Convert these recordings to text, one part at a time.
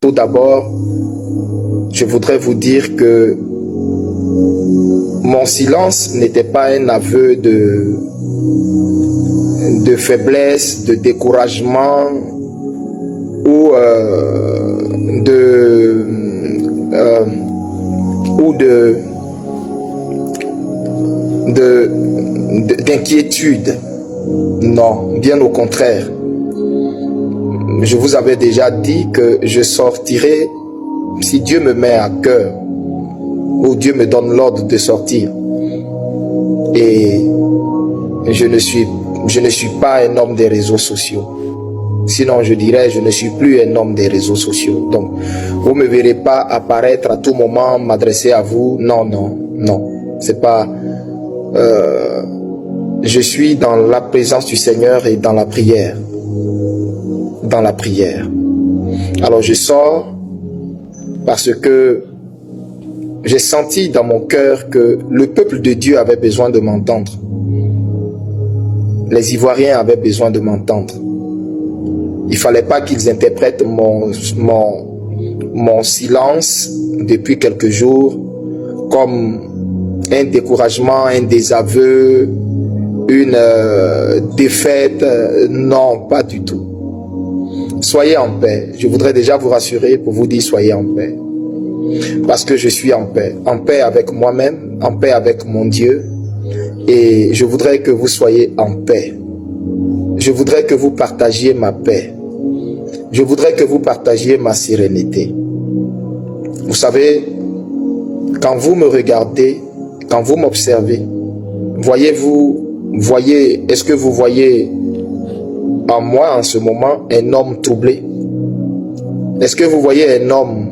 Tout d'abord, je voudrais vous dire que mon silence n'était pas un aveu de faiblesse, de découragement ou d'inquiétude. Non, bien au contraire. Je vous avais déjà dit que je sortirai si Dieu me met à cœur ou Dieu me donne l'ordre de sortir. Et je ne suis pas un homme des réseaux sociaux. Sinon, je dirais, je ne suis plus un homme des réseaux sociaux. Donc, vous ne me verrez pas apparaître à tout moment, m'adresser à vous. Non, non, non. C'est pas... je suis dans la présence du Seigneur et dans la prière. Dans la prière. Alors, je sors parce que j'ai senti dans mon cœur que le peuple de Dieu avait besoin de m'entendre. Les Ivoiriens avaient besoin de m'entendre. Il ne fallait pas qu'ils interprètent mon silence depuis quelques jours comme un découragement, un désaveu, une défaite. Non, pas du tout. Soyez en paix. Je voudrais déjà vous rassurer pour vous dire soyez en paix. Parce que je suis en paix avec moi-même, en paix avec mon Dieu. Et je voudrais que vous soyez en paix. Je voudrais que vous partagiez ma paix. Je voudrais que vous partagiez ma sérénité. Vous savez, quand vous me regardez, quand vous m'observez, est-ce que vous voyez en moi en ce moment un homme troublé? Est-ce que vous voyez un homme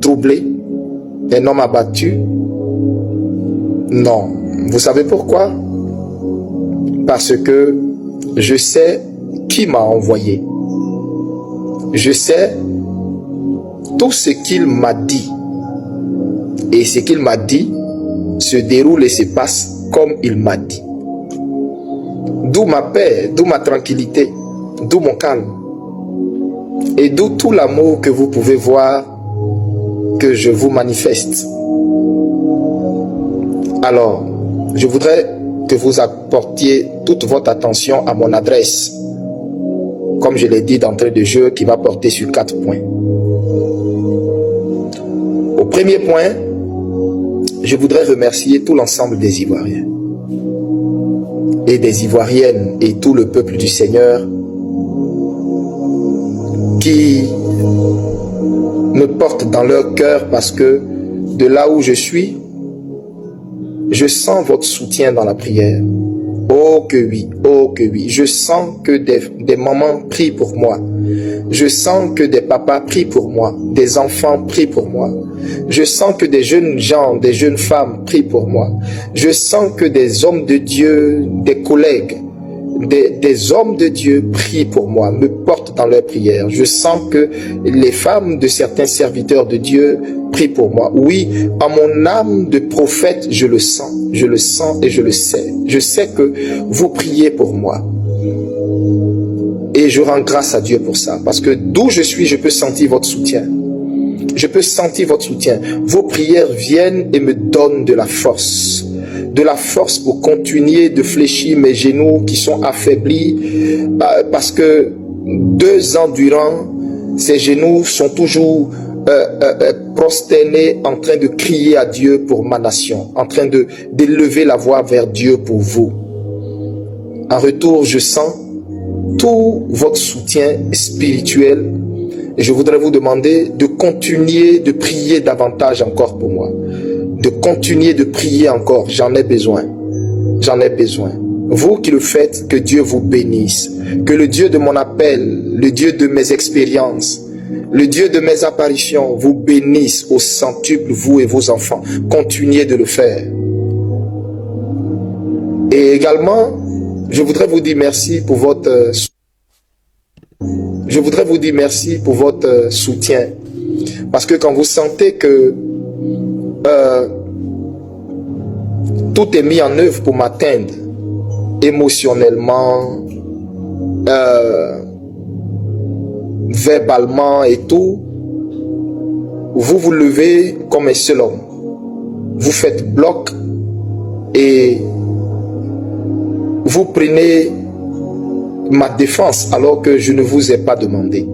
troublé? Un homme abattu? Non. Vous savez pourquoi? Parce que je sais qui m'a envoyé. Je sais tout ce qu'il m'a dit. Et ce qu'il m'a dit se déroule et se passe comme il m'a dit. D'où ma paix, d'où ma tranquillité, d'où mon calme. Et d'où tout l'amour que vous pouvez voir que je vous manifeste. Alors, je voudrais que vous apportiez toute votre attention à mon adresse. Comme je l'ai dit d'entrée de jeu, qui va porter sur 4 points. Au premier point, je voudrais remercier tout l'ensemble des Ivoiriens et des Ivoiriennes et tout le peuple du Seigneur qui me portent dans leur cœur parce que de là où je suis, je sens votre soutien dans la prière. Oh que oui, oh que oui. Je sens que des mamans prient pour moi. Je sens que des papas prient pour moi. Des enfants prient pour moi. Je sens que des jeunes gens, des jeunes femmes prient pour moi. Je sens que des hommes de Dieu, des collègues, des hommes de Dieu prient pour moi, me portent dans leurs prières. Je sens que les femmes de certains serviteurs de Dieu prient pour moi. Oui, en mon âme de prophète, je le sens et je le sais. Je sais que vous priez pour moi. Et je rends grâce à Dieu pour ça. Parce que d'où je suis, je peux sentir votre soutien. Je peux sentir votre soutien. Vos prières viennent et me donnent de la force. De la force pour continuer de fléchir mes genoux qui sont affaiblis. Parce que 2 ans durant, ces genoux sont toujours prosternés en train de crier à Dieu pour ma nation. En train d'élever la voix vers Dieu pour vous. En retour, je sens tout votre soutien spirituel. Et je voudrais vous demander de continuer de prier davantage encore pour moi. De continuer de prier encore. J'en ai besoin. J'en ai besoin. Vous qui le faites, que Dieu vous bénisse. Que le Dieu de mon appel, le Dieu de mes expériences, le Dieu de mes apparitions vous bénisse au centuple, vous et vos enfants. Continuez de le faire. Et également, je voudrais vous dire merci pour votre soutien. Parce que quand vous sentez que tout est mis en œuvre pour m'atteindre émotionnellement, verbalement et tout, vous vous levez comme un seul homme. Vous faites bloc et vous prenez ma défense alors que je ne vous ai pas demandé.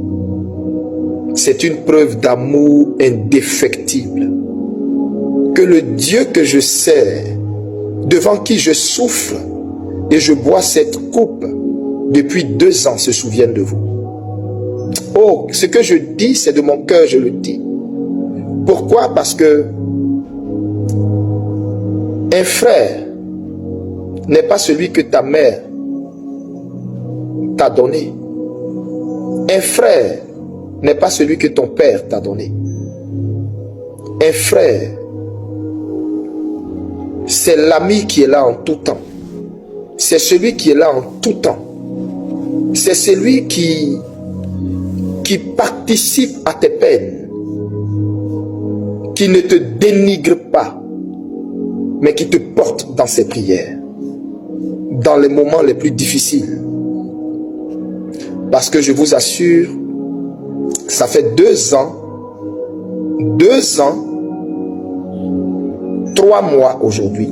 C'est une preuve d'amour indéfectible. Que le Dieu que je sers, devant qui je souffle et je bois cette coupe depuis 2 ans, se souvienne de vous. Oh, ce que je dis, c'est de mon cœur, je le dis. Pourquoi? Parce que un frère n'est pas celui que ta mère t'a donné. Un frère n'est pas celui que ton père t'a donné. Un frère, c'est l'ami qui est là en tout temps. C'est celui qui est là en tout temps. C'est celui qui participe à tes peines, qui ne te dénigre pas, mais qui te porte dans ses prières, dans les moments les plus difficiles. Parce que je vous assure, ça fait 2 ans, 3 mois aujourd'hui,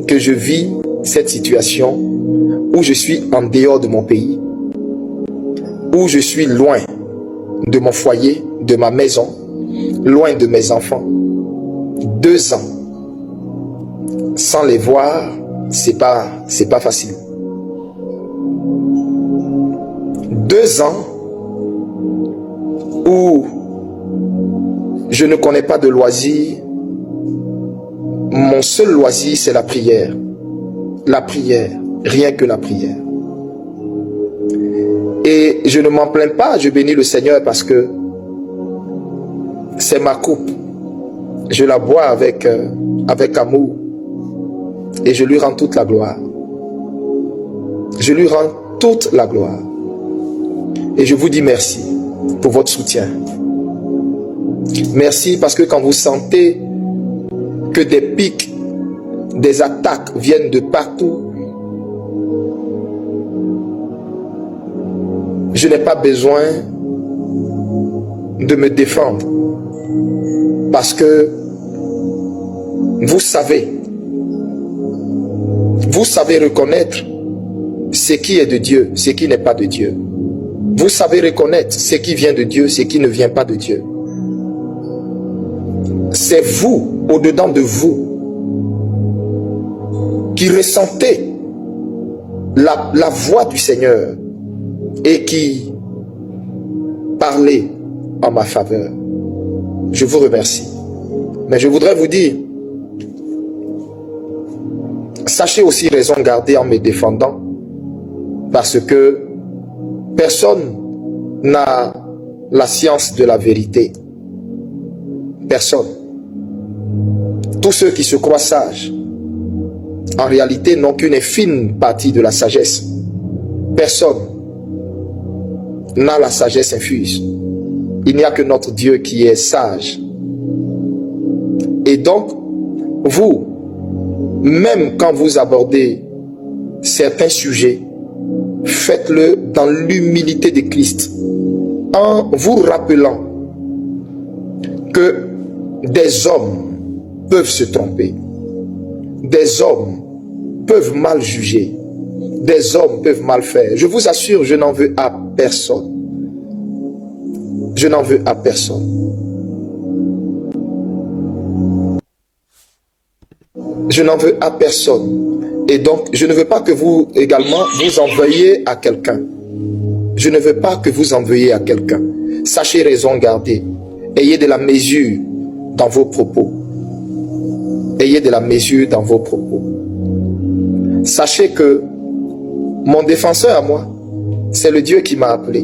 que je vis cette situation où je suis en dehors de mon pays, où je suis loin de mon foyer, de ma maison, loin de mes enfants. 2 ans sans les voir, c'est pas facile. 2 ans où je ne connais pas de loisir. Mon seul loisir, c'est la prière. La prière, rien que la prière. Et je ne m'en plains pas, je bénis le Seigneur parce que c'est ma coupe. Je la bois avec amour. Et je lui rends toute la gloire. Je lui rends toute la gloire. Et je vous dis merci pour votre soutien. Merci parce que quand vous sentez que des pics, des attaques viennent de partout, je n'ai pas besoin de me défendre. Parce que vous savez reconnaître ce qui est de Dieu, ce qui n'est pas de Dieu. Vous savez reconnaître ce qui vient de Dieu, ce qui ne vient pas de Dieu. C'est vous, au-dedans de vous, qui ressentez la voix du Seigneur et qui parlez en ma faveur. Je vous remercie. Mais je voudrais vous dire, sachez aussi raison garder en me défendant, parce que personne n'a la science de la vérité. Personne. Tous ceux qui se croient sages, en réalité, n'ont qu'une infime partie de la sagesse. Personne n'a la sagesse infuse. Il n'y a que notre Dieu qui est sage. Et donc, vous, même quand vous abordez certains sujets, faites-le dans l'humilité de Christ, en vous rappelant que des hommes peuvent se tromper, des hommes peuvent mal juger, des hommes peuvent mal faire. Je vous assure, je n'en veux à personne. Je n'en veux à personne. Je n'en veux à personne. Et donc, je ne veux pas que vous également vous en veuillez à quelqu'un. Je ne veux pas que vous en veuillez à quelqu'un. Sachez raison garder. Ayez de la mesure dans vos propos. Ayez de la mesure dans vos propos. Sachez que mon défenseur à moi, c'est le Dieu qui m'a appelé.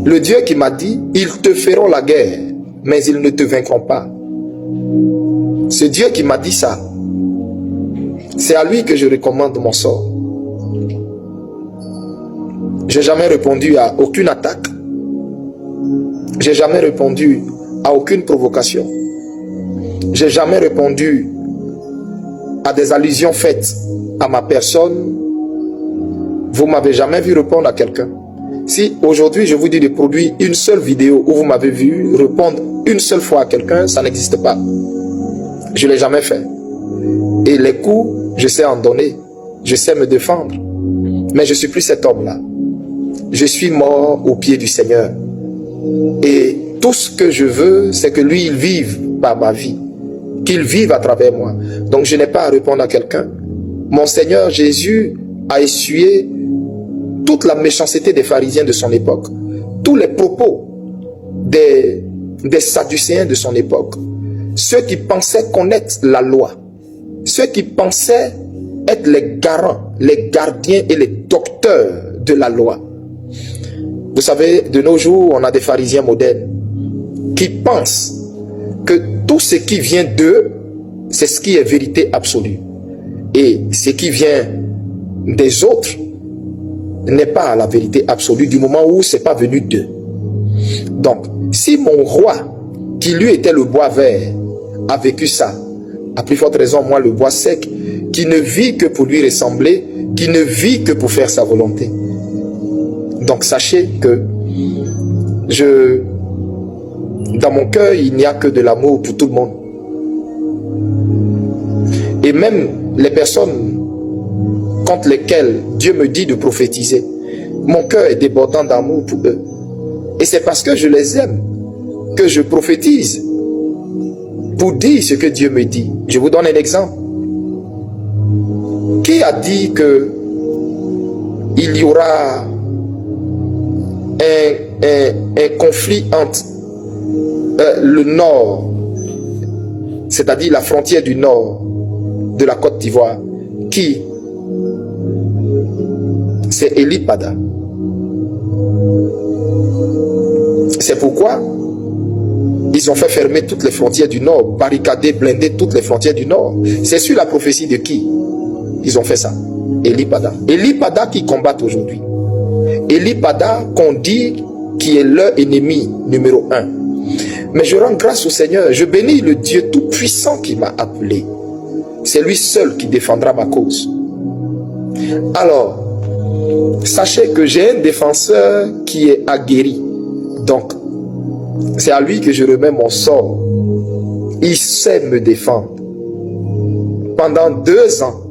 Le Dieu qui m'a dit, ils te feront la guerre, mais ils ne te vaincront pas. Ce Dieu qui m'a dit ça, c'est à lui que je recommande mon sort. J'ai jamais répondu à aucune attaque. J'ai jamais répondu à aucune provocation. J'ai jamais répondu à des allusions faites à ma personne. Vous m'avez jamais vu répondre à quelqu'un. Si aujourd'hui je vous dis de produire une seule vidéo où vous m'avez vu répondre une seule fois à quelqu'un, ça n'existe pas. Je ne l'ai jamais fait. Et les coups, je sais en donner. Je sais me défendre. Mais je ne suis plus cet homme-là. Je suis mort au pied du Seigneur. Et tout ce que je veux, c'est que lui, il vive par ma vie. Qu'il vive à travers moi. Donc je n'ai pas à répondre à quelqu'un. Mon Seigneur Jésus a essuyé toute la méchanceté des pharisiens de son époque. Tous les propos des sadducéens de son époque. Ceux qui pensaient connaître la loi. Ceux qui pensaient être les garants, les gardiens et les docteurs de la loi. Vous savez, de nos jours, on a des pharisiens modernes qui pensent que tout ce qui vient d'eux, c'est ce qui est vérité absolue. Et ce qui vient des autres n'est pas la vérité absolue du moment où ce n'est pas venu d'eux. Donc, si mon roi, qui lui était le bois vert, a vécu ça, à plus forte raison, moi, le bois sec, qui ne vit que pour lui ressembler, qui ne vit que pour faire sa volonté. Donc, sachez que dans mon cœur, il n'y a que de l'amour pour tout le monde. Et même les personnes contre lesquelles Dieu me dit de prophétiser, mon cœur est débordant d'amour pour eux. Et c'est parce que je les aime que je prophétise pour dire ce que Dieu me dit. Je vous donne un exemple. Qui a dit que il y aura un conflit entre le nord, c'est-à-dire la frontière du nord de la Côte d'Ivoire? Qui? C'est Eli Pada. C'est pourquoi ils ont fait fermer toutes les frontières du nord, barricader, blinder toutes les frontières du nord. C'est sur la prophétie de qui ils ont fait ça? Eli Pada. Eli Pada qui combattent aujourd'hui. Eli Pada qu'on dit qui est leur ennemi numéro 1. Mais je rends grâce au Seigneur. Je bénis le Dieu tout-puissant qui m'a appelé. C'est lui seul qui défendra ma cause. Alors, sachez que j'ai un défenseur qui est aguerri. Donc, c'est à lui que je remets mon sort. Il sait me défendre. Pendant 2 ans,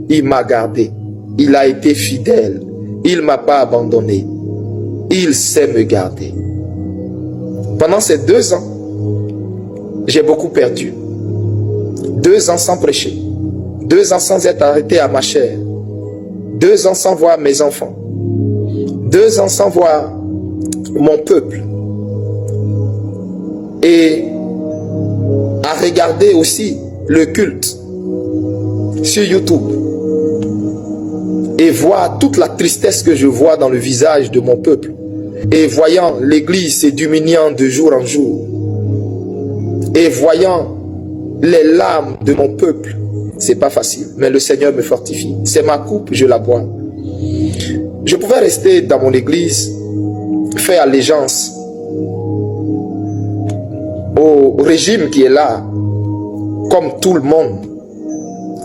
il m'a gardé. Il a été fidèle. Il ne m'a pas abandonné. Il sait me garder. Pendant ces 2 ans, j'ai beaucoup perdu. 2 ans sans prêcher. 2 ans sans être arrêté à ma chair. 2 ans sans voir mes enfants. 2 ans sans voir mon peuple. Et à regarder aussi le culte sur YouTube. Et voir toute la tristesse que je vois dans le visage de mon peuple. Et voyant l'église se diminuant de jour en jour. Et voyant les larmes de mon peuple. C'est pas facile, mais le Seigneur me fortifie. C'est ma coupe, je la bois. Je pouvais rester dans mon église, faire allégeance au régime qui est là, comme tout le monde.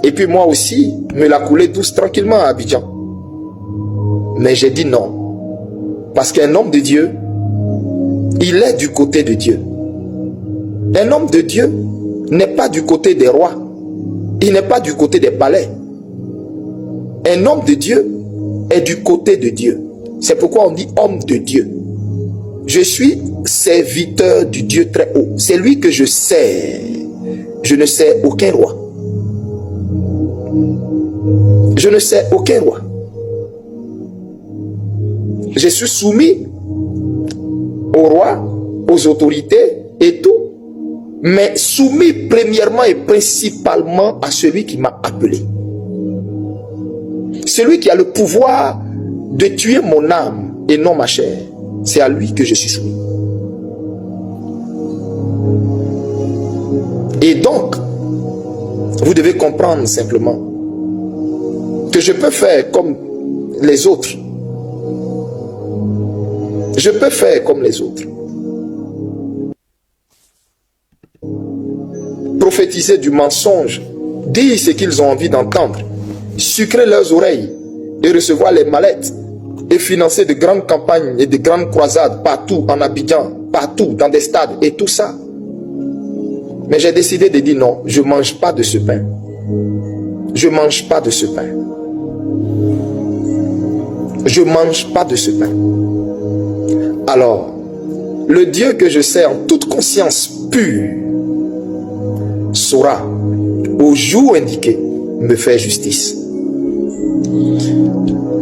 Et puis moi aussi, me la couler douce tranquillement à Abidjan. Mais j'ai dit non. Parce qu'un homme de Dieu, il est du côté de Dieu. Un homme de Dieu n'est pas du côté des rois. Il n'est pas du côté des palais. Un homme de Dieu est du côté de Dieu. C'est pourquoi on dit homme de Dieu. Je suis serviteur du Dieu très haut. C'est lui que je sers. Je ne sers aucun roi. Je ne sers aucun roi. Je suis soumis au roi, aux autorités et tout. Mais soumis premièrement et principalement à celui qui m'a appelé. Celui qui a le pouvoir de tuer mon âme et non ma chair. C'est à lui que je suis soumis. Et donc, vous devez comprendre simplement que je peux faire comme les autres. Je peux faire comme les autres. Prophétiser du mensonge, dire ce qu'ils ont envie d'entendre, sucrer leurs oreilles et recevoir les mallettes et financer de grandes campagnes et de grandes croisades partout en Abidjan, partout dans des stades et tout ça. Mais j'ai décidé de dire non, je ne mange pas de ce pain. Je ne mange pas de ce pain. Je ne mange pas de ce pain. Alors, le Dieu que je sers en toute conscience pure saura, au jour indiqué, me faire justice.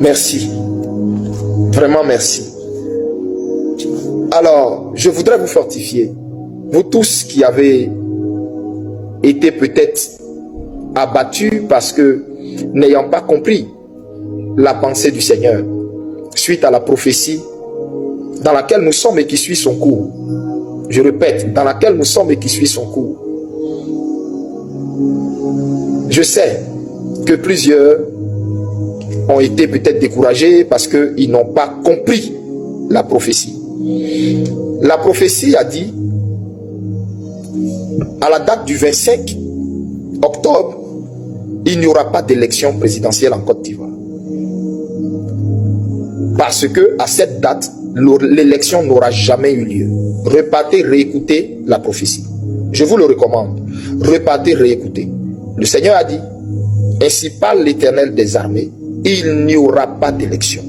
Merci. Vraiment merci. Alors, je voudrais vous fortifier. Vous tous qui avez été peut-être abattus parce que n'ayant pas compris la pensée du Seigneur suite à la prophétie dans laquelle nous sommes et qui suit son cours. Je répète, dans laquelle nous sommes et qui suit son cours. Je sais que plusieurs ont été peut-être découragés parce qu'ils n'ont pas compris la prophétie. La prophétie a dit, à la date du 25 octobre, il n'y aura pas d'élection présidentielle en Côte d'Ivoire. Parce que à cette date, l'élection n'aura jamais eu lieu. Repartez, réécoutez la prophétie. Je vous le recommande. Repartez, réécoutez. Le Seigneur a dit, ainsi parle l'Éternel des armées, il n'y aura pas d'élection.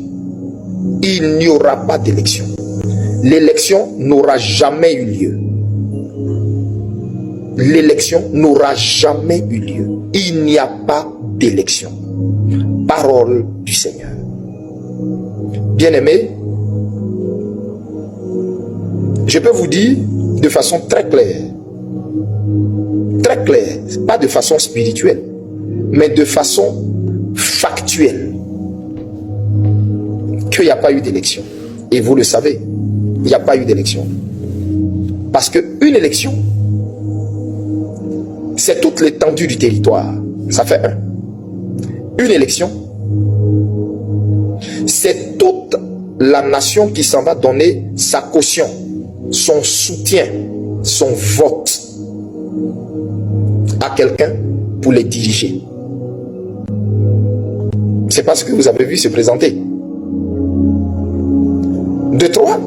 Il n'y aura pas d'élection. L'élection n'aura jamais eu lieu. L'élection n'aura jamais eu lieu. Il n'y a pas d'élection. Parole du Seigneur. Bien-aimés, je peux vous dire de façon très claire, pas de façon spirituelle, mais de façon factuelle, qu'il n'y a pas eu d'élection. Et vous le savez, il n'y a pas eu d'élection. Parce qu'une élection, c'est toute l'étendue du territoire. Ça fait un. Une élection, c'est toute la nation qui s'en va donner sa caution, son soutien, son vote à quelqu'un pour les diriger. C'est parce que vous avez vu se présenter. De trois,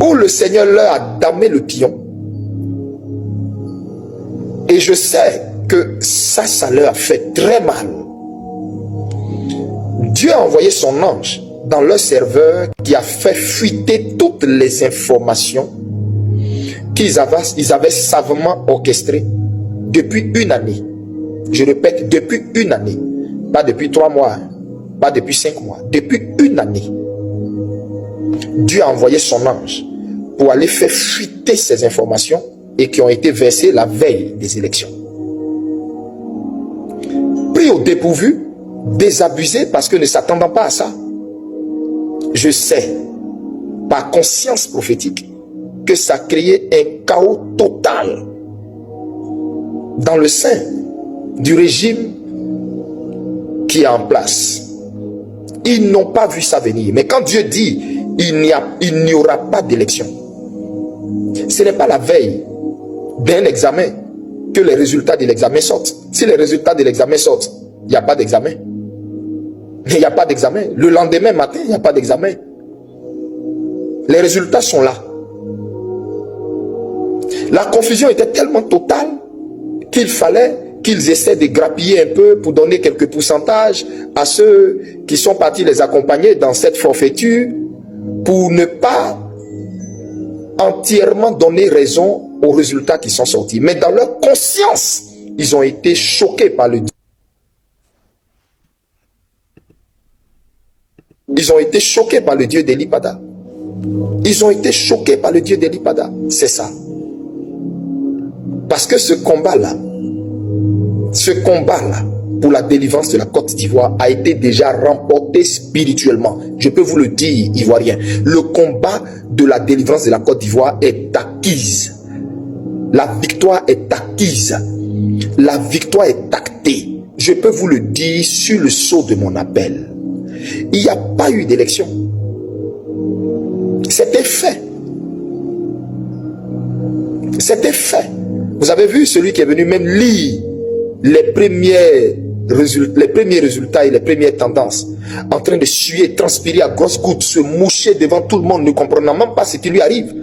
où le Seigneur leur a damé le pion. Et je sais que ça leur a fait très mal. Dieu a envoyé son ange dans leur serveur qui a fait fuiter toutes les informations qu'ils avaient savamment orchestrées depuis une année. Je répète, depuis une année. Pas depuis 3 mois, pas depuis 5 mois. Depuis une année. Dieu a envoyé son ange pour aller faire fuiter ces informations et qui ont été versées la veille des élections. Pris au dépourvu, désabusés parce que ne s'attendant pas à ça. Je sais, par conscience prophétique, que ça a créé un chaos total dans le sein du régime qui est en place. Ils n'ont pas vu ça venir. Mais quand Dieu dit il n'y aura pas d'élection, ce n'est pas la veille d'un examen que les résultats de l'examen sortent. Si les résultats de l'examen sortent, il n'y a pas d'examen. Il n'y a pas d'examen. Le lendemain matin, il n'y a pas d'examen. Les résultats sont là. La confusion était tellement totale qu'il fallait qu'ils essaient de grappiller un peu pour donner quelques pourcentages à ceux qui sont partis les accompagner dans cette forfaiture pour ne pas entièrement donner raison aux résultats qui sont sortis. Mais dans leur conscience, ils ont été choqués par le Dieu. Ils ont été choqués par le Dieu d'Elipada. Ils ont été choqués par le Dieu d'Elipada. C'est ça. Parce que ce combat-là, pour la délivrance de la Côte d'Ivoire a été déjà remporté spirituellement. Je peux vous le dire, Ivoiriens. Le combat de la délivrance de la Côte d'Ivoire est acquise. La victoire est acquise. La victoire est actée. Je peux vous le dire sur le sceau de mon appel. Il n'y a pas eu d'élection. C'était fait. C'était fait. Vous avez vu celui qui est venu même lire les premières les premiers résultats et les premières tendances, en train de suer, transpirer à grosses gouttes, se moucher devant tout le monde, ne comprenant même pas ce qui lui arrive.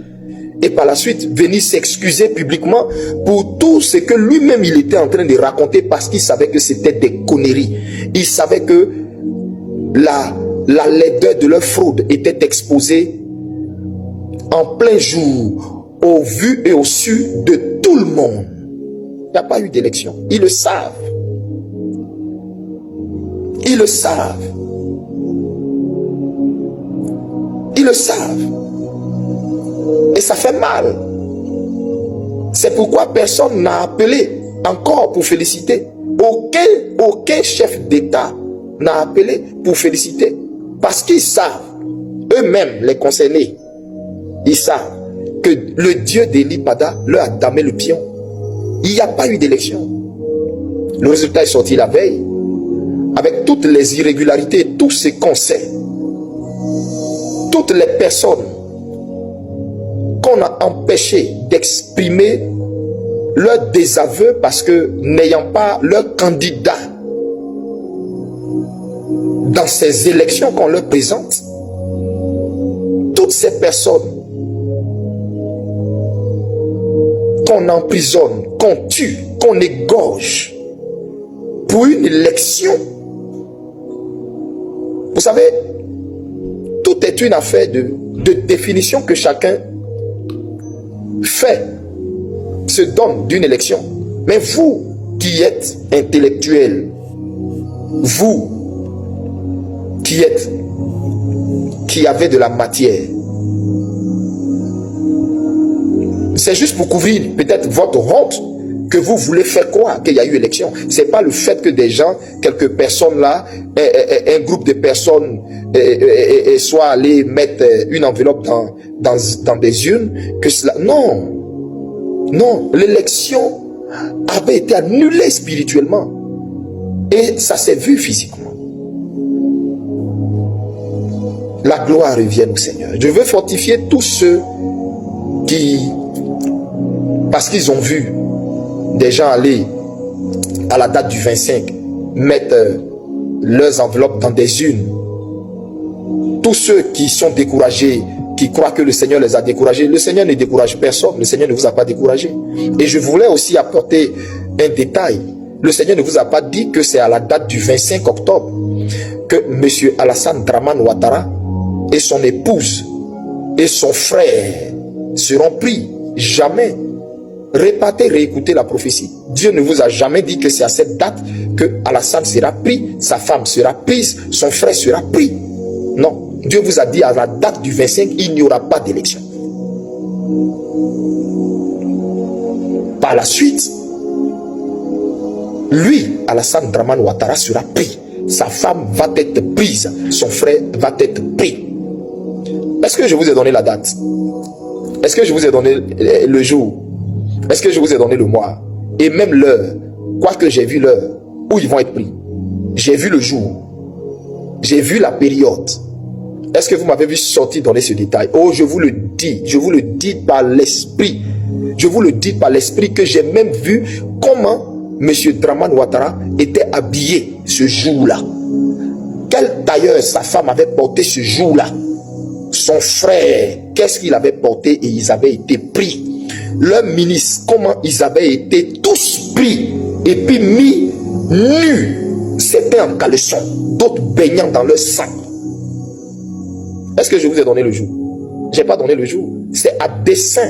Et par la suite, venir s'excuser publiquement pour tout ce que lui-même il était en train de raconter, parce qu'il savait que c'était des conneries. Il savait que la laideur de leur fraude était exposée en plein jour, au vu et au su de tout le monde. Il n'y a pas eu d'élection. Ils le savent. Ils le savent. Ils le savent. Et ça fait mal. C'est pourquoi personne n'a appelé encore pour féliciter. Aucun chef d'État n'a appelé pour féliciter. Parce qu'ils savent, eux-mêmes, les concernés, ils savent que le Dieu d'Eli Pada leur a damé le pion. Il n'y a pas eu d'élection. Le résultat est sorti la veille, avec toutes les irrégularités, tout ce qu'on sait. Toutes les personnes qu'on a empêchées d'exprimer leur désaveu parce que n'ayant pas leur candidat dans ces élections qu'on leur présente, toutes ces personnes qu'on emprisonne, qu'on tue, qu'on égorge pour une élection. Vous savez, tout est une affaire de définition que chacun fait, se donne d'une élection. Mais vous qui êtes intellectuel, vous qui avez de la matière, c'est juste pour couvrir peut-être votre honte que vous voulez faire croire qu'il y a eu élection. C'est pas le fait que des gens, quelques personnes là, un groupe de personnes soit allé mettre une enveloppe dans des urnes, que cela... Non, l'élection avait été annulée spirituellement et ça s'est vu physiquement. La gloire revienne au Seigneur. Je veux fortifier tous ceux qui, parce qu'ils ont vu des gens aller à la date du 25 mettre leurs enveloppes dans des urnes. Tous ceux qui sont découragés, qui croient que le Seigneur les a découragés, le Seigneur ne décourage personne, le Seigneur ne vous a pas découragé. Et je voulais aussi apporter un détail. Le Seigneur ne vous a pas dit que c'est à la date du 25 octobre que M. Alassane Dramane Ouattara et son épouse et son frère seront pris. Jamais. Répétez, réécoutez la prophétie. Dieu ne vous a jamais dit que c'est à cette date que Alassane sera pris, sa femme sera prise, son frère sera pris. Non. Dieu vous a dit à la date du 25, il n'y aura pas d'élection. Par la suite, lui, Alassane Dramane Ouattara, sera pris. Sa femme va être prise, son frère va être pris. Est-ce que je vous ai donné la date? Est-ce que je vous ai donné le jour? Est-ce que je vous ai donné le mois? Et même l'heure, quoique j'ai vu l'heure où ils vont être pris. J'ai vu le jour. J'ai vu la période. Est-ce que vous m'avez vu sortir donner ce détail? Oh, je vous le dis par l'esprit. Je vous le dis par l'esprit que j'ai même vu comment M. Dramane Ouattara était habillé ce jour-là. Quel tailleur sa femme avait porté ce jour-là? Son frère, qu'est-ce qu'il avait porté et ils avaient été pris? Leurs ministres, comment ils avaient été tous pris et puis mis nus. Certains en caleçon, d'autres baignant dans leur sang. Est-ce que je vous ai donné le jour? Je n'ai pas donné le jour. C'est à dessein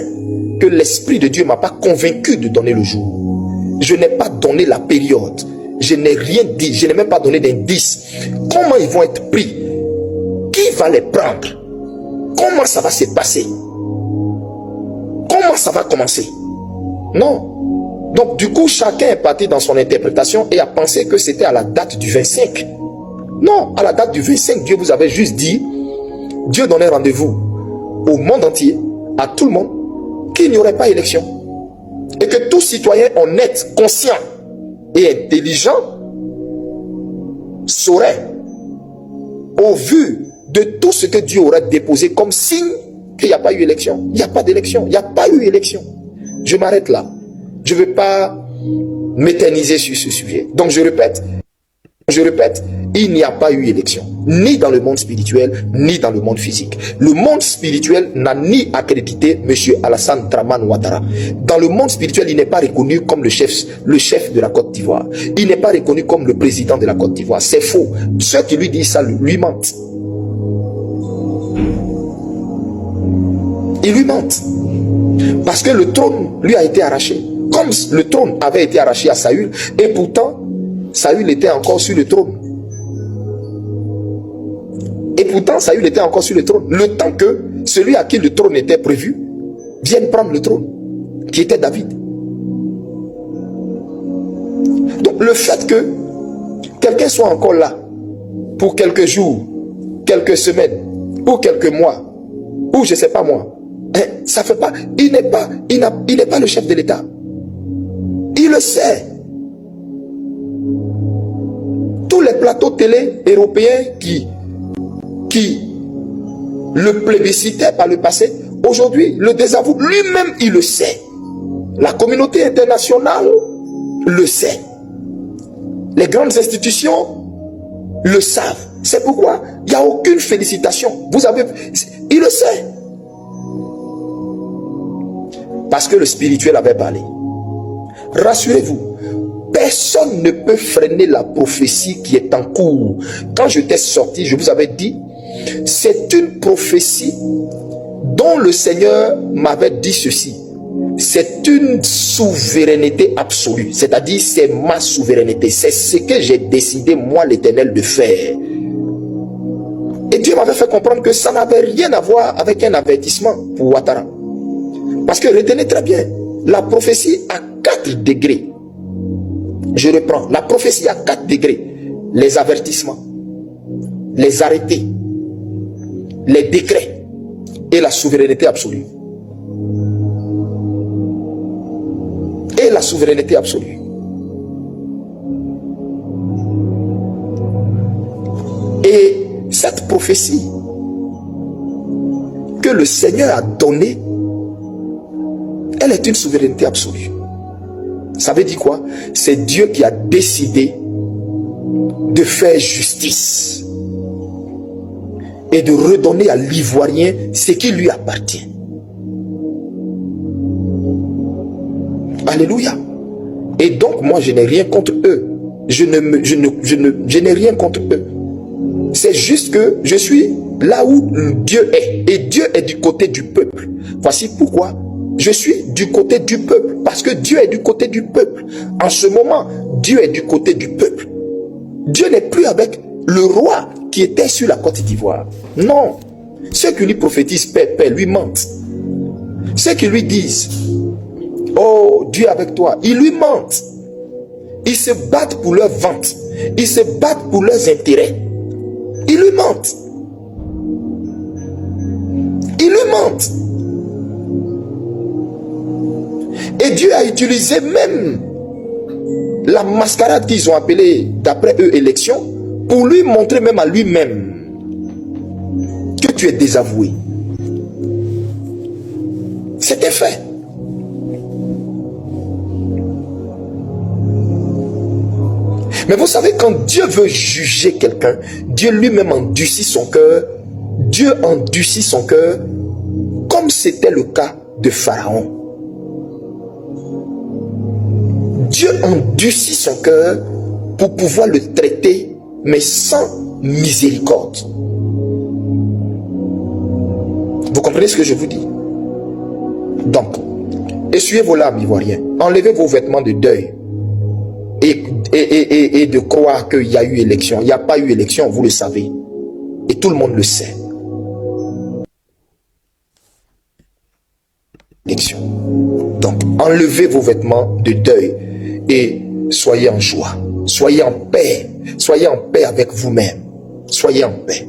que l'Esprit de Dieu ne m'a pas convaincu de donner le jour. Je n'ai pas donné la période. Je n'ai rien dit. Je n'ai même pas donné d'indice. Comment ils vont être pris? Qui va les prendre? Comment ça va se passer? Comment ça va commencer? Non. Donc du coup, chacun est parti dans son interprétation et a pensé que c'était à la date du 25. Non, à la date du 25, Dieu vous avait juste dit, Dieu donnait rendez-vous au monde entier, à tout le monde, qu'il n'y aurait pas élection. Et que tout citoyen honnête, conscient et intelligent saurait, au vu de tout ce que Dieu aurait déposé comme signe, qu'il n'y a pas eu élection. Il n'y a pas d'élection. Il n'y a pas eu élection. Je m'arrête là. Je ne veux pas m'éterniser sur ce sujet. Donc je répète, Je répète, il n'y a pas eu élection, ni dans le monde spirituel, ni dans le monde physique. Le monde spirituel n'a ni accrédité M. Alassane Dramane Ouattara. Dans le monde spirituel, il n'est pas reconnu comme le chef de la Côte d'Ivoire. Il n'est pas reconnu comme le président de la Côte d'Ivoire. C'est faux. Ceux qui lui disent ça lui mentent. Ils lui mentent. Parce que le trône lui a été arraché. Comme le trône avait été arraché à Saül, et pourtant, Saül était encore sur le trône. Et pourtant, Saül était encore sur le trône. Le temps que celui à qui le trône était prévu vienne prendre le trône, qui était David. Donc, le fait que quelqu'un soit encore là pour quelques jours, quelques semaines, ou quelques mois, ou je ne sais pas moi, ça fait pas. Il n'est pas le chef de l'État. Il le sait. Tous les plateaux télé européens qui le plébiscitaient par le passé, aujourd'hui le désavouent. Lui-même, il le sait. La communauté internationale le sait. Les grandes institutions le savent. C'est pourquoi il n'y a aucune félicitation. Il le sait. Parce que le spirituel avait parlé. Rassurez-vous, personne ne peut freiner la prophétie qui est en cours. Quand j'étais sorti, je vous avais dit, c'est une prophétie dont le Seigneur m'avait dit ceci. C'est une souveraineté absolue. C'est-à-dire, c'est ma souveraineté. C'est ce que j'ai décidé, moi, l'Éternel, de faire. Et Dieu m'avait fait comprendre que ça n'avait rien à voir avec un avertissement pour Ouattara. Parce que retenez très bien, la prophétie a 4 degrés. Je reprends, la prophétie a 4 degrés. Les avertissements, les arrêtés, les décrets et la souveraineté absolue. Et la souveraineté absolue. Et cette prophétie que le Seigneur a donnée, elle est une souveraineté absolue. Ça veut dire quoi? C'est Dieu qui a décidé de faire justice et de redonner à l'Ivoirien ce qui lui appartient. Alléluia. Et donc, moi, je n'ai rien contre eux. Je n'ai rien contre eux. C'est juste que je suis là où Dieu est. Et Dieu est du côté du peuple. Voici pourquoi je suis du côté du peuple. Parce que Dieu est du côté du peuple. En ce moment, Dieu est du côté du peuple. Dieu n'est plus avec le roi qui était sur la Côte d'Ivoire. Non. Ceux qui lui prophétisent paix, paix, lui mentent. Ceux qui lui disent, oh, Dieu est avec toi, ils lui mentent. Ils se battent pour leur vente. Ils se battent pour leurs intérêts. Ils lui mentent. Ils lui mentent. Et Dieu a utilisé même la mascarade qu'ils ont appelée, d'après eux, élection, pour lui montrer même à lui-même que tu es désavoué. C'était fait. Mais vous savez, quand Dieu veut juger quelqu'un, Dieu lui-même endurcit son cœur. Dieu endurcit son cœur, comme c'était le cas de Pharaon. Dieu endurcit son cœur pour pouvoir le traiter, mais sans miséricorde. Vous comprenez ce que je vous dis? Donc, essuyez vos larmes, Ivoiriens. Enlevez vos vêtements de deuil. Et de croire qu'il y a eu élection. Il n'y a pas eu élection, vous le savez. Et tout le monde le sait. Élection. Donc, enlevez vos vêtements de deuil et soyez en joie. Soyez en paix. Soyez en paix avec vous-même. Soyez en paix.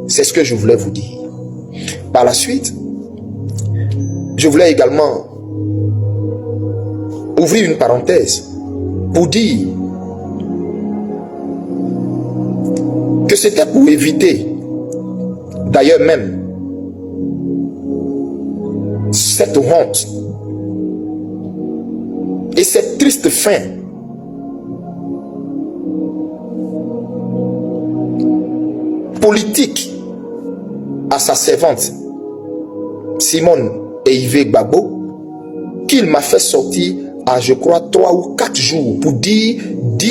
C'est ce que je voulais vous dire. Par la suite, je voulais également ouvrir une parenthèse pour dire que c'était pour éviter, d'ailleurs même, cette honte et cette triste fin politique à sa servante, Simone et Yves Gbagbo, qu'il m'a fait sortir à, je crois, 3 ou 4 jours pour dire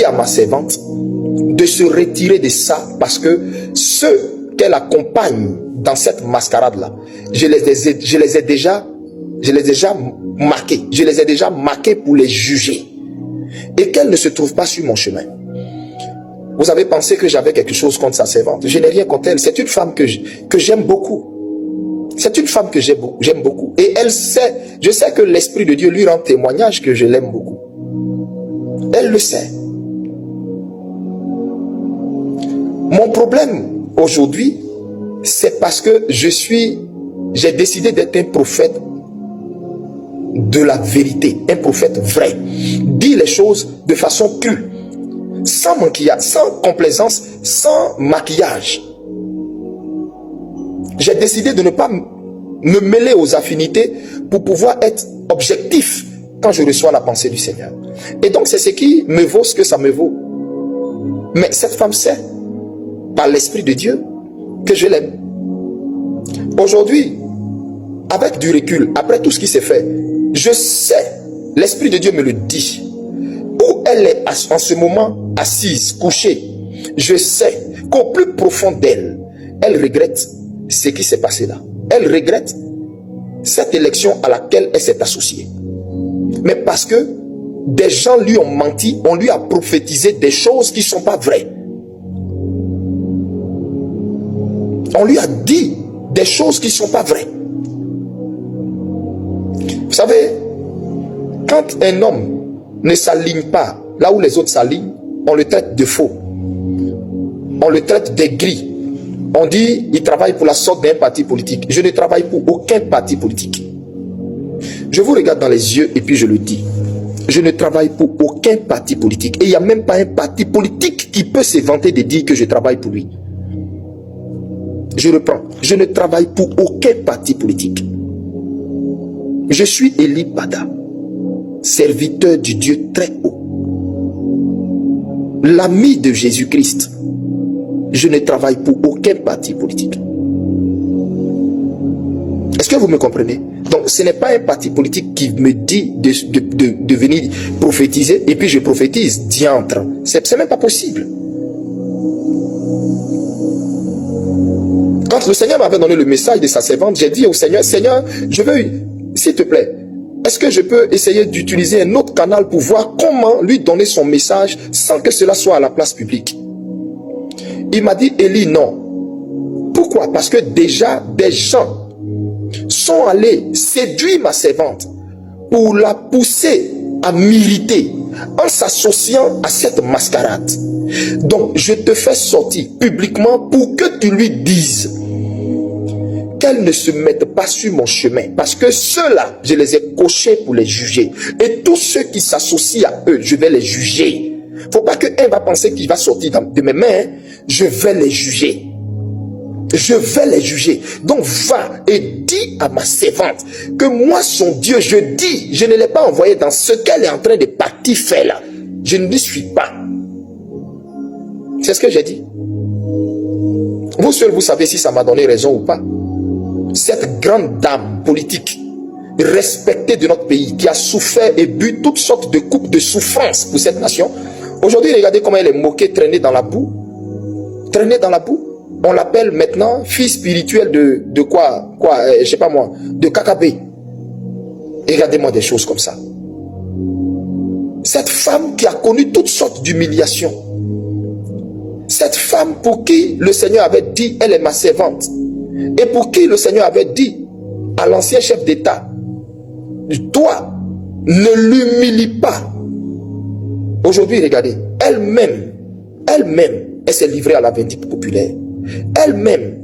à ma servante de se retirer de ça, parce que ceux qu'elle accompagne dans cette mascarade-là, je les ai déjà marqués. Je les ai déjà marqués pour les juger. Et qu'elle ne se trouve pas sur mon chemin. Vous avez pensé que j'avais quelque chose contre sa servante. Je n'ai rien contre elle. C'est une femme que j'aime beaucoup. C'est une femme que j'aime beaucoup. Et elle sait, je sais que l'Esprit de Dieu lui rend témoignage que je l'aime beaucoup. Elle le sait. Mon problème aujourd'hui, c'est parce que j'ai décidé d'être un prophète de la vérité, un prophète vrai. Dis les choses de façon crue, sans maquillage, sans complaisance, sans maquillage. J'ai décidé de ne pas me mêler aux affinités pour pouvoir être objectif quand je reçois la pensée du Seigneur. Et donc c'est ce qui me vaut ce que ça me vaut. Mais cette femme sait, par l'Esprit de Dieu, que je l'aime. Aujourd'hui, avec du recul, après tout ce qui s'est fait, je sais, l'Esprit de Dieu me le dit, où elle est en ce moment assise, couchée. Je sais qu'au plus profond d'elle, elle regrette ce qui s'est passé là. Elle regrette cette élection à laquelle elle s'est associée. Mais parce que des gens lui ont menti, on lui a prophétisé des choses qui ne sont pas vraies. On lui a dit des choses qui ne sont pas vraies. Vous savez, quand un homme ne s'aligne pas là où les autres s'alignent, on le traite de faux. On le traite d'aigri. On dit, il travaille pour la sorte d'un parti politique. Je ne travaille pour aucun parti politique. Je vous regarde dans les yeux et puis je le dis. Je ne travaille pour aucun parti politique. Et il n'y a même pas un parti politique qui peut se vanter de dire que je travaille pour lui. Je reprends. Je ne travaille pour aucun parti politique. Je suis Eli Pada, serviteur du Dieu très haut. L'ami de Jésus-Christ. Je ne travaille pour aucun parti politique. Est-ce que vous me comprenez? Donc ce n'est pas un parti politique qui me dit de venir prophétiser et puis je prophétise, diantre. C'est même pas possible. Quand le Seigneur m'avait donné le message de sa servante, j'ai dit au Seigneur, Seigneur, je veux, s'il te plaît, est-ce que je peux essayer d'utiliser un autre canal pour voir comment lui donner son message sans que cela soit à la place publique? Il m'a dit, Élie, non. Pourquoi? Parce que déjà, des gens sont allés séduire ma servante pour la pousser à militer en s'associant à cette mascarade. Donc, je te fais sortir publiquement pour que tu lui dises qu'elle ne se mette pas sur mon chemin. Parce que ceux-là, je les ai cochés pour les juger. Et tous ceux qui s'associent à eux, je vais les juger. Faut pas qu'elle va penser qu'il va sortir de mes mains. Je vais les juger. Je vais les juger. Donc va et dis à ma servante que moi, son Dieu, je ne l'ai pas envoyé dans ce qu'elle est en train de partir faire là. Je ne lui suis pas. C'est ce que j'ai dit. Vous seul, vous savez si ça m'a donné raison ou pas. Cette grande dame politique, respectée de notre pays, qui a souffert et bu toutes sortes de coupes de souffrance pour cette nation. Aujourd'hui, regardez comment elle est moquée, traînée dans la boue. Traînée dans la boue. On l'appelle maintenant fille spirituelle de quoi, je sais pas moi, de Kakabé. Et regardez-moi des choses comme ça. Cette femme qui a connu toutes sortes d'humiliations. Cette femme pour qui le Seigneur avait dit, elle est ma servante. Et pour qui le Seigneur avait dit à l'ancien chef d'État, toi, ne l'humilie pas. Aujourd'hui, regardez, elle-même, elle s'est livrée à la vindicte populaire. Elle-même,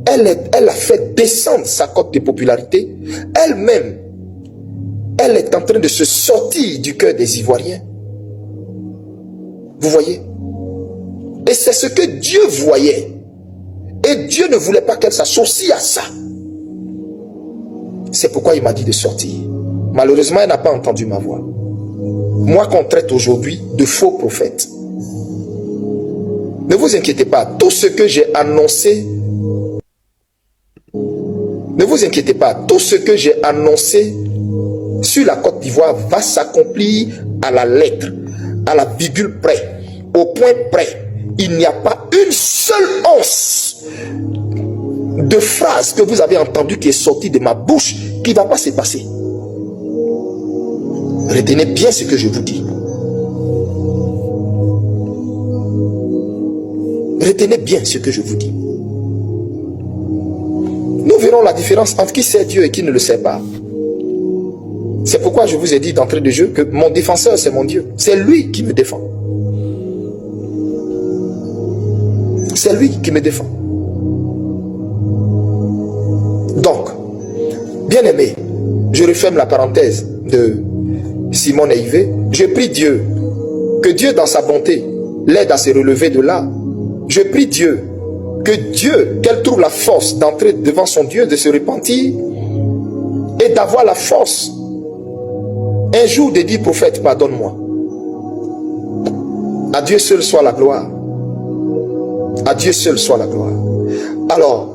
elle a fait descendre sa cote de popularité. Elle-même, elle est en train de se sortir du cœur des Ivoiriens. Vous voyez? Et c'est ce que Dieu voyait. Et Dieu ne voulait pas qu'elle s'associe à ça. C'est pourquoi il m'a dit de sortir. Malheureusement, elle n'a pas entendu ma voix. Moi qu'on traite aujourd'hui de faux prophètes. Ne vous inquiétez pas, tout ce que j'ai annoncé, ne vous inquiétez pas, tout ce que j'ai annoncé sur la Côte d'Ivoire va s'accomplir à la lettre, à la virgule près, au point près. Il n'y a pas une seule once de phrase que vous avez entendue qui est sortie de ma bouche qui ne va pas se passer. Retenez bien ce que je vous dis. Retenez bien ce que je vous dis. Nous verrons la différence entre qui sait Dieu et qui ne le sait pas. C'est pourquoi je vous ai dit d'entrée de jeu que mon défenseur, c'est mon Dieu. C'est lui qui me défend. C'est lui qui me défend. Donc, bien-aimé, je referme la parenthèse de Simon et Yves. Je prie Dieu, que Dieu dans sa bonté l'aide à se relever de là. Je prie Dieu, qu'elle trouve la force d'entrer devant son Dieu, de se repentir et d'avoir la force un jour de dire, prophète, pardonne-moi. À Dieu seul soit la gloire. À Dieu seul soit la gloire. Alors,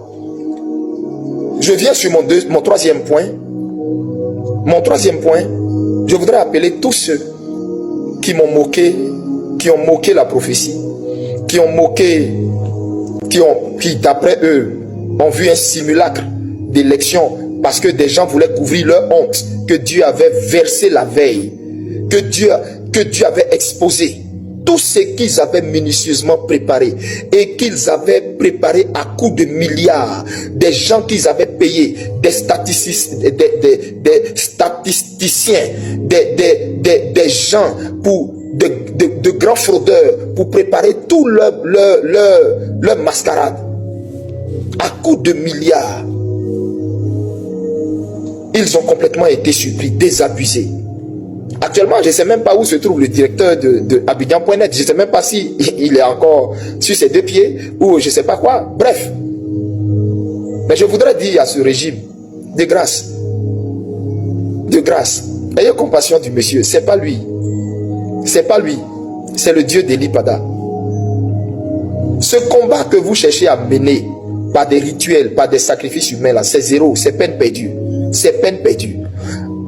je viens sur mon troisième point. Mon troisième point, je voudrais appeler tous ceux qui m'ont moqué, qui ont moqué la prophétie, qui ont moqué, qui d'après eux ont vu un simulacre d'élection parce que des gens voulaient couvrir leur honte que Dieu avait versé la veille, que Dieu avait exposé. Tout ce qu'ils avaient minutieusement préparé et qu'ils avaient préparé à coups de milliards, des gens qu'ils avaient payés, des statisticiens, des gens pour de grands fraudeurs pour préparer tout leur mascarade à coups de milliards. Ils ont complètement été surpris, désabusés. Actuellement, je ne sais même pas où se trouve le directeur de Abidjan.net. Je ne sais même pas si il est encore sur ses deux pieds ou je ne sais pas quoi. Bref. Mais je voudrais dire à ce régime, de grâce, ayez compassion du monsieur. C'est pas lui. C'est pas lui. C'est le Dieu d'Elipada. Ce combat que vous cherchez à mener par des rituels, par des sacrifices humains, là, c'est zéro. C'est peine perdue. C'est peine perdue.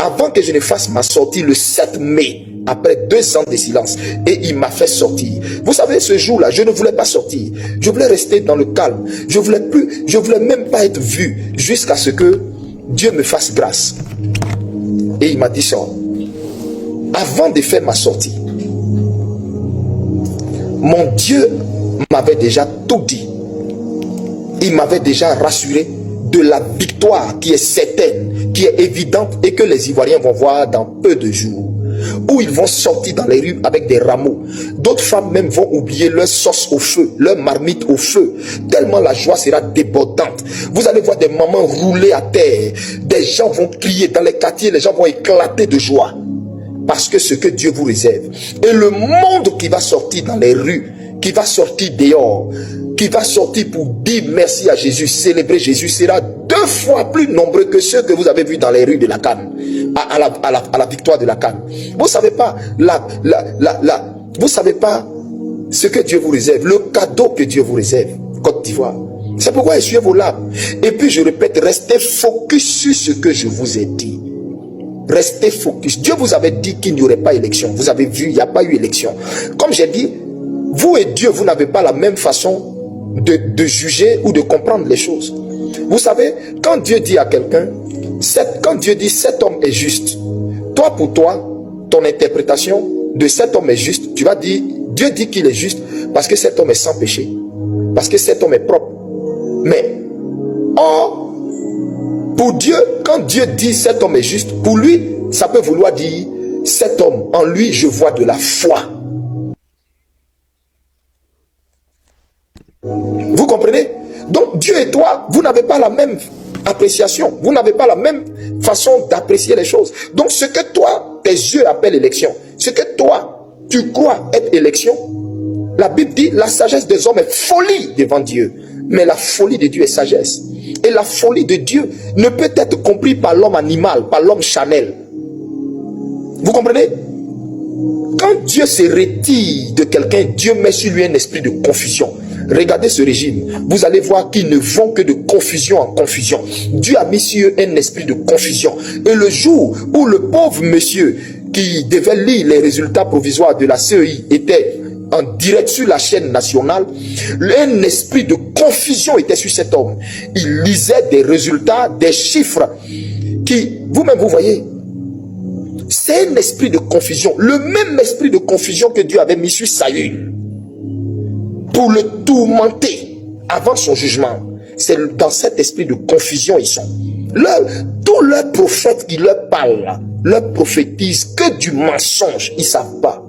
Avant que je ne fasse ma sortie le 7 mai, après 2 ans de silence, et il m'a fait sortir. Vous savez, ce jour-là, je ne voulais pas sortir. Je voulais rester dans le calme. Je voulais même pas être vu jusqu'à ce que Dieu me fasse grâce. Et il m'a dit ça. Avant de faire ma sortie, mon Dieu m'avait déjà tout dit. Il m'avait déjà rassuré de la victoire qui est certaine, qui est évidente et que les Ivoiriens vont voir dans peu de jours. Où ils vont sortir dans les rues avec des rameaux. D'autres femmes même vont oublier leur sauce au feu, leur marmite au feu. Tellement la joie sera débordante. Vous allez voir des mamans rouler à terre. Des gens vont crier dans les quartiers, les gens vont éclater de joie. Parce que ce que Dieu vous réserve. Et le monde qui va sortir dans les rues, qui va sortir dehors, qui va sortir pour dire merci à Jésus, célébrer Jésus, sera 2 fois plus nombreux que ceux que vous avez vus dans les rues de la Cannes, à la victoire de la Cannes. Vous savez pas, vous savez pas ce que Dieu vous réserve, le cadeau que Dieu vous réserve, Côte d'Ivoire. C'est pourquoi essuyez vos larmes. Et puis je répète, restez focus sur ce que je vous ai dit. Restez focus. Dieu vous avait dit qu'il n'y aurait pas élection. Vous avez vu, il n'y a pas eu élection. Comme j'ai dit, vous et Dieu, vous n'avez pas la même façon de juger ou de comprendre les choses. Vous savez, quand Dieu dit à quelqu'un, quand Dieu dit cet homme est juste, toi pour toi, ton interprétation de cet homme est juste, tu vas dire, Dieu dit qu'il est juste parce que cet homme est sans péché, parce que cet homme est propre. Mais, or, pour Dieu, quand Dieu dit cet homme est juste, pour lui, ça peut vouloir dire cet homme, en lui, je vois de la foi. Vous comprenez? Donc Dieu et toi, vous n'avez pas la même appréciation. Vous n'avez pas la même façon d'apprécier les choses. Donc ce que toi, tes yeux appellent élection, ce que toi, tu crois être élection, la Bible dit la sagesse des hommes est folie devant Dieu. Mais la folie de Dieu est sagesse. Et la folie de Dieu ne peut être comprise par l'homme animal, par l'homme charnel. Vous comprenez? Quand Dieu se retire de quelqu'un, Dieu met sur lui un esprit de confusion. Regardez ce régime, vous allez voir qu'ils ne vont que de confusion en confusion. Dieu a mis sur eux un esprit de confusion. Et le jour où le pauvre monsieur qui devait lire les résultats provisoires de la CEI était en direct sur la chaîne nationale, un esprit de confusion était sur cet homme. Il lisait des résultats, des chiffres qui, vous-même vous voyez, c'est un esprit de confusion, le même esprit de confusion que Dieu avait mis sur Saül pour le tourmenter avant son jugement. C'est dans cet esprit de confusion ils sont. Tous leurs prophètes qui leur parlent, leur prophétisent que du mensonge, ils ne savent pas.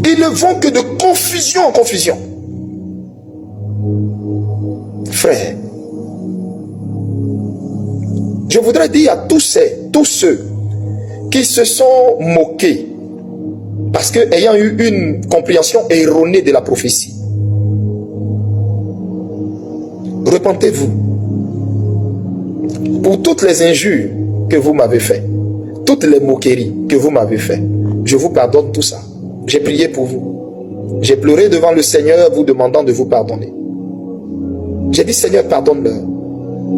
Ils ne vont que de confusion en confusion. Frère, je voudrais dire à tous ceux qui se sont moqués parce que ayant eu une compréhension erronée de la prophétie, repentez-vous pour toutes les injures que vous m'avez faites, toutes les moqueries que vous m'avez faites. Je vous pardonne tout ça. J'ai prié pour vous. J'ai pleuré devant le Seigneur vous demandant de vous pardonner. J'ai dit, Seigneur, pardonne-leur.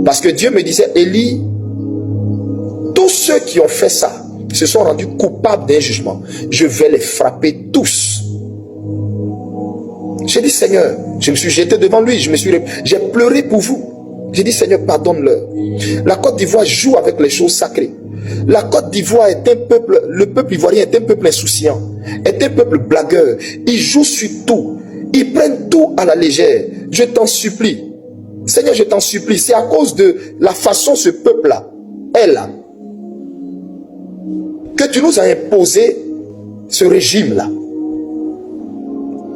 Parce que Dieu me disait, Élie, tous ceux qui ont fait ça se sont rendus coupables d'un jugement. Je vais les frapper tous. J'ai dit, Seigneur, je me suis jeté devant lui, j'ai pleuré pour vous. J'ai dit, Seigneur, pardonne-leur. La Côte d'Ivoire joue avec les choses sacrées. La Côte d'Ivoire est un peuple, le peuple ivoirien est un peuple insouciant, est un peuple blagueur. Ils jouent sur tout. Ils prennent tout à la légère. Je t'en supplie. Seigneur, je t'en supplie. C'est à cause de la façon ce peuple-là est là que tu nous as imposé ce régime-là.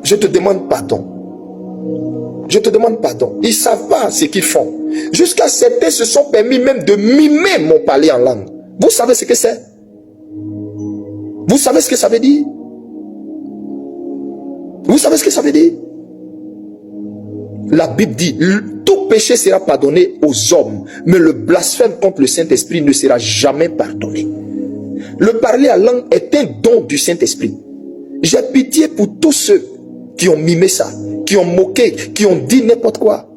Je te demande pardon. Je te demande pardon. Ils ne savent pas ce qu'ils font. Jusqu'à certains se sont permis même de mimer mon parler en langue. Vous savez ce que c'est? Vous savez ce que ça veut dire? Vous savez ce que ça veut dire? La Bible dit, tout péché sera pardonné aux hommes, mais le blasphème contre le Saint-Esprit ne sera jamais pardonné. Le parler en langue est un don du Saint-Esprit. J'ai pitié pour tous ceux qui ont mimé ça, qui ont moqué, qui ont dit n'importe quoi.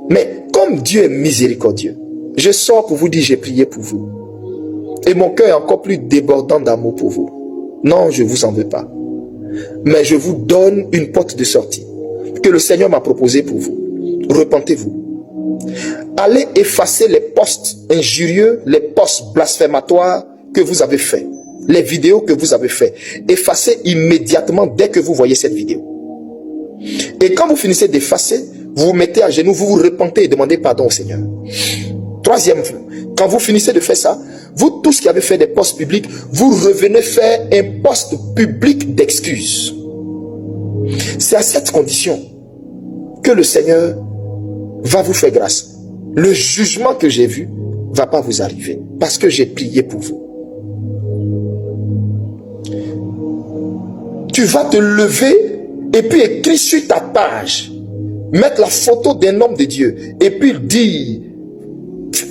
Mais comme Dieu est miséricordieux, je sors pour vous dire, j'ai prié pour vous. Et mon cœur est encore plus débordant d'amour pour vous. Non, je ne vous en veux pas. Mais je vous donne une porte de sortie que le Seigneur m'a proposée pour vous. Repentez-vous. Allez effacer les posts injurieux, les posts blasphématoires que vous avez faits, les vidéos que vous avez faites. Effacez immédiatement dès que vous voyez cette vidéo. Et quand vous finissez d'effacer, vous vous mettez à genoux, vous vous repentez et demandez pardon au Seigneur. Troisième, quand vous finissez de faire ça, vous tous qui avez fait des posts publics, vous revenez faire un post public d'excuses. C'est à cette condition que le Seigneur va vous faire grâce. Le jugement que j'ai vu ne va pas vous arriver parce que j'ai prié pour vous. Tu vas te lever et puis écrire sur ta page, mettre la photo d'un homme de Dieu et puis dire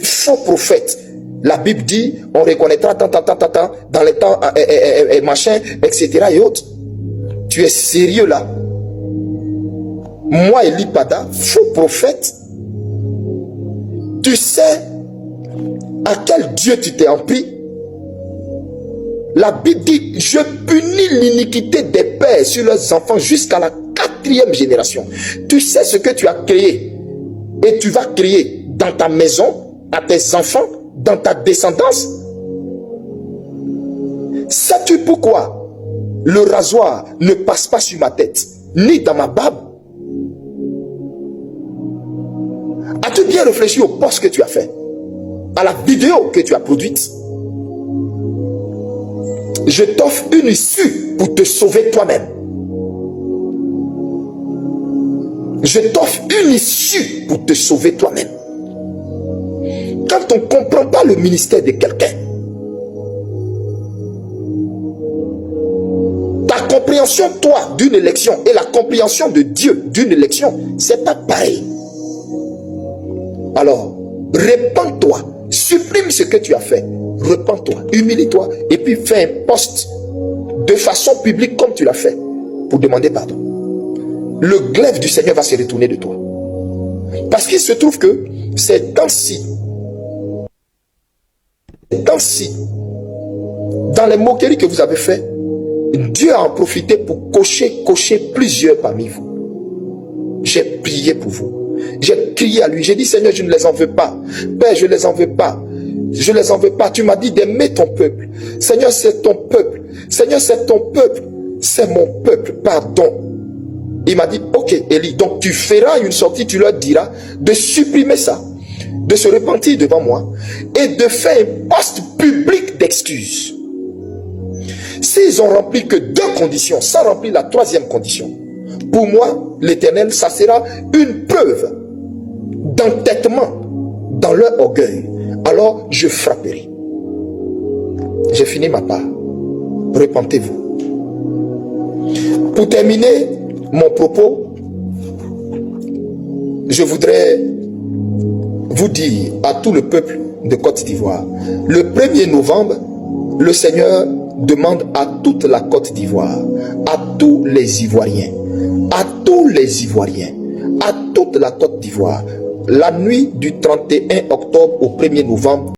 faux prophète. La Bible dit, on reconnaîtra dans les temps et machin, etc. et autres. Tu es sérieux là? Moi, Élie Pada, faux prophète, tu sais à quel Dieu tu t'es empris? La Bible dit, je punis l'iniquité des pères sur leurs enfants jusqu'à la 4e génération. Tu sais ce que tu as créé et tu vas créer dans ta maison, à tes enfants, dans ta descendance. Sais-tu pourquoi le rasoir ne passe pas sur ma tête, ni dans ma barbe? As-tu bien réfléchi au post que tu as fait, à la vidéo que tu as produite? Je t'offre une issue pour te sauver toi-même. Je t'offre une issue pour te sauver toi-même. Quand on ne comprend pas le ministère de quelqu'un, ta compréhension, toi, d'une élection et la compréhension de Dieu d'une élection, c'est pas pareil. Alors, Répands-toi, supprime ce que tu as fait, repens-toi, humilie-toi et puis fais un post de façon publique comme tu l'as fait pour demander pardon. Le glaive du Seigneur va se retourner de toi. Parce qu'il se trouve que ces temps-ci, dans les moqueries que vous avez faites, Dieu a en profité pour cocher plusieurs parmi vous. J'ai prié pour vous. J'ai crié à lui. J'ai dit, Seigneur, je ne les en veux pas. Père, je ne les en veux pas. Je ne les en veux pas. Tu m'as dit d'aimer ton peuple. Seigneur, c'est ton peuple. Seigneur, c'est ton peuple. C'est mon peuple. Pardon. Il m'a dit, ok, Élie, donc tu feras une sortie, tu leur diras de supprimer ça, de se repentir devant moi et de faire un poste public d'excuses. S'ils ont rempli que 2 conditions, ça remplit la 3e condition. Pour moi, l'Éternel, ça sera une preuve d'entêtement dans leur orgueil. Alors, je frapperai. J'ai fini ma part. Repentez-vous. Pour terminer mon propos, je voudrais vous dire à tout le peuple de Côte d'Ivoire, le 1er novembre, le Seigneur demande à toute la Côte d'Ivoire, à tous les Ivoiriens, à toute la Côte d'Ivoire, la nuit du 31 octobre au 1er novembre,